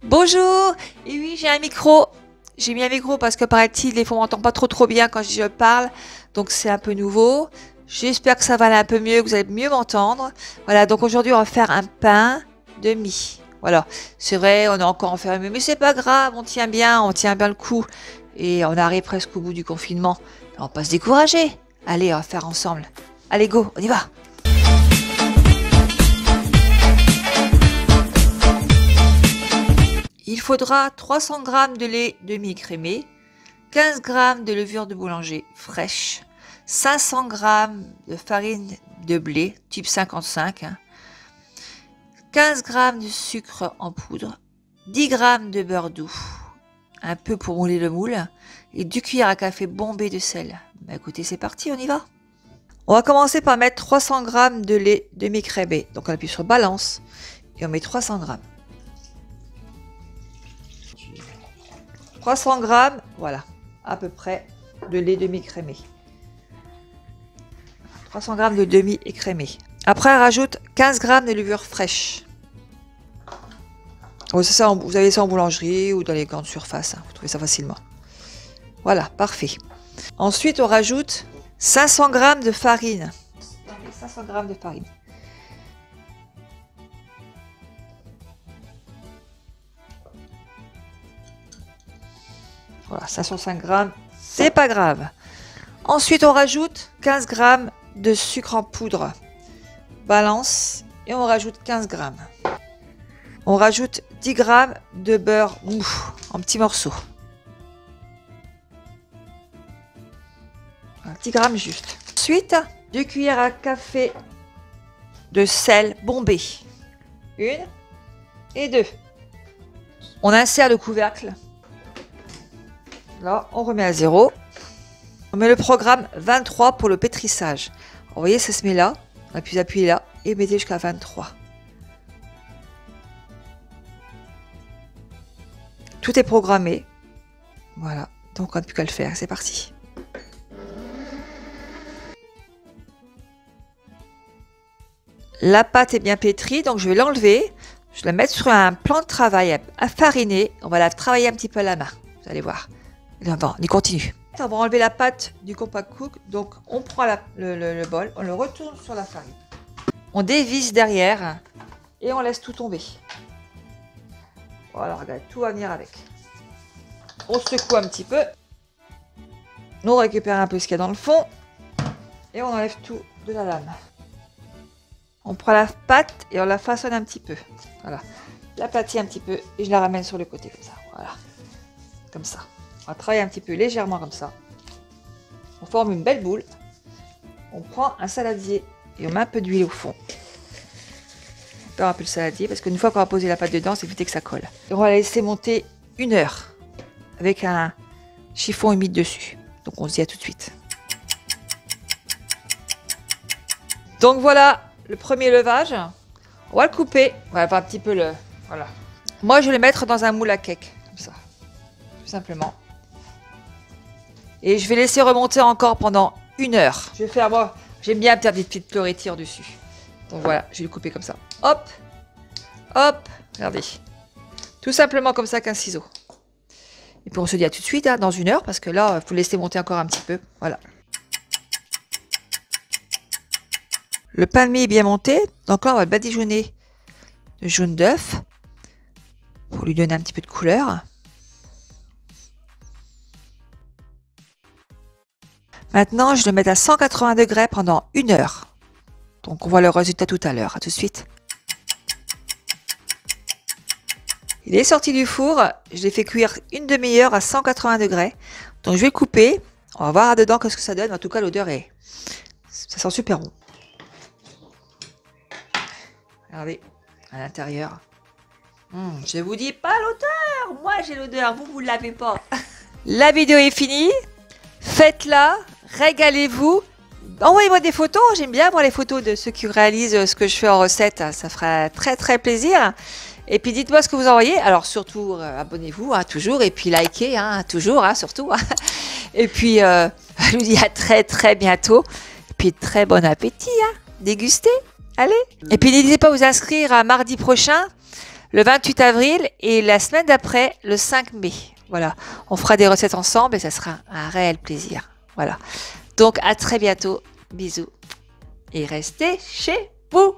Bonjour. Et oui, j'ai un micro. J'ai mis un micro parce que paraît-il, les fois on m'entend pas trop bien quand je parle. Donc c'est un peu nouveau. J'espère que ça va aller un peu mieux, que vous allez mieux m'entendre. Voilà, donc aujourd'hui on va faire un pain de mie. Voilà, c'est vrai, on est encore enfermé, mais c'est pas grave, on tient bien le coup. Et on arrive presque au bout du confinement. On va pas se décourager. Allez, on va faire ensemble. Allez, go, on y va. Il faudra 300 g de lait demi-écrémé, 15 g de levure de boulanger fraîche, 500 g de farine de blé type 55, 15 g de sucre en poudre, 10 g de beurre doux, un peu pour mouler le moule, et 2 cuillères à café bombées de sel. Bah écoutez, c'est parti, on y va. On va commencer par mettre 300 g de lait demi-écrémé. Donc on appuie sur balance et on met 300 g. 300 g, voilà, à peu près, de lait demi-écrémé. 300 g de demi-écrémé. Après, on rajoute 15 g de levure fraîche. Oh, ça, vous avez ça en boulangerie ou dans les grandes surfaces, hein, vous trouvez ça facilement. Voilà, parfait. Ensuite, on rajoute 500 g de farine. 500 g de farine. Voilà, 505 g, c'est pas grave. Ensuite, on rajoute 15 g de sucre en poudre. Balance et on rajoute 15 g. On rajoute 10 g de beurre mou en petits morceaux. Voilà, 10 g juste. Ensuite, 2 cuillères à café de sel bombé. 1 et 2. On insère le couvercle. Là, on remet à 0. On met le programme 23 pour le pétrissage. Vous voyez, ça se met là. On appuie là et mettez jusqu'à 23. Tout est programmé. Voilà. Donc, on n'a plus qu'à le faire. C'est parti. La pâte est bien pétrie, donc je vais l'enlever. Je vais la mettre sur un plan de travail à fariner. On va la travailler un petit peu à la main. Vous allez voir. Bon, on continue. On va enlever la pâte du compact cook. Donc, on prend le bol, on le retourne sur la farine. On dévisse derrière et on laisse tout tomber. Voilà, regarde, tout va venir avec. On secoue un petit peu. On récupère un peu ce qu'il y a dans le fond et on enlève tout de la lame. On prend la pâte et on la façonne un petit peu. Voilà, l'aplatit un petit peu et je la ramène sur le côté comme ça. Voilà, comme ça. On va travailler un petit peu légèrement comme ça. On forme une belle boule. On prend un saladier et on met un peu d'huile au fond. On perd un peu le saladier parce qu'une fois qu'on va poser la pâte dedans, c'est éviter que ça colle. Et on va la laisser monter 1 heure avec un chiffon humide dessus. Donc on se dit à tout de suite. Donc voilà le premier levage. On va le couper. On va faire un petit peu le... Voilà. Moi, je vais le mettre dans un moule à cake. Comme ça. Tout simplement. Et je vais laisser remonter encore pendant 1 heure. Je vais faire, moi, j'aime bien faire des petites fleuritières dessus. Donc voilà, je vais le couper comme ça. Hop, hop, regardez. Tout simplement comme ça qu'un ciseau. Et puis on se dit à tout de suite, hein, dans 1 heure, parce que là, il faut laisser monter encore un petit peu. Voilà. Le pain de mie est bien monté. Donc là, on va le badigeonner de jaune d'œuf pour lui donner un petit peu de couleur. Maintenant, je le mets à 180 degrés pendant 1 heure. Donc, on voit le résultat tout à l'heure. À tout de suite. Il est sorti du four. Je l'ai fait cuire 1 demi-heure à 180 degrés. Donc, je vais le couper. On va voir dedans ce que ça donne. En tout cas, l'odeur est... Ça sent super bon. Regardez, à l'intérieur. Je vous dis pas l'odeur. Moi, j'ai l'odeur. Vous ne l'avez pas. La vidéo est finie. Faites-la. Régalez-vous. Envoyez-moi des photos. J'aime bien voir les photos de ceux qui réalisent ce que je fais en recette. Ça fera très plaisir. Et puis dites-moi ce que vous envoyez. Alors surtout, abonnez-vous toujours. Et puis likez, toujours, surtout. Et puis, je vous dis à très bientôt. Et puis très bon appétit. Dégustez. Allez. Et puis n'hésitez pas à vous inscrire à mardi prochain. le 28 avril et la semaine d'après, le 5 mai. Voilà, on fera des recettes ensemble et ça sera un réel plaisir. Voilà, donc à très bientôt, bisous et restez chez vous.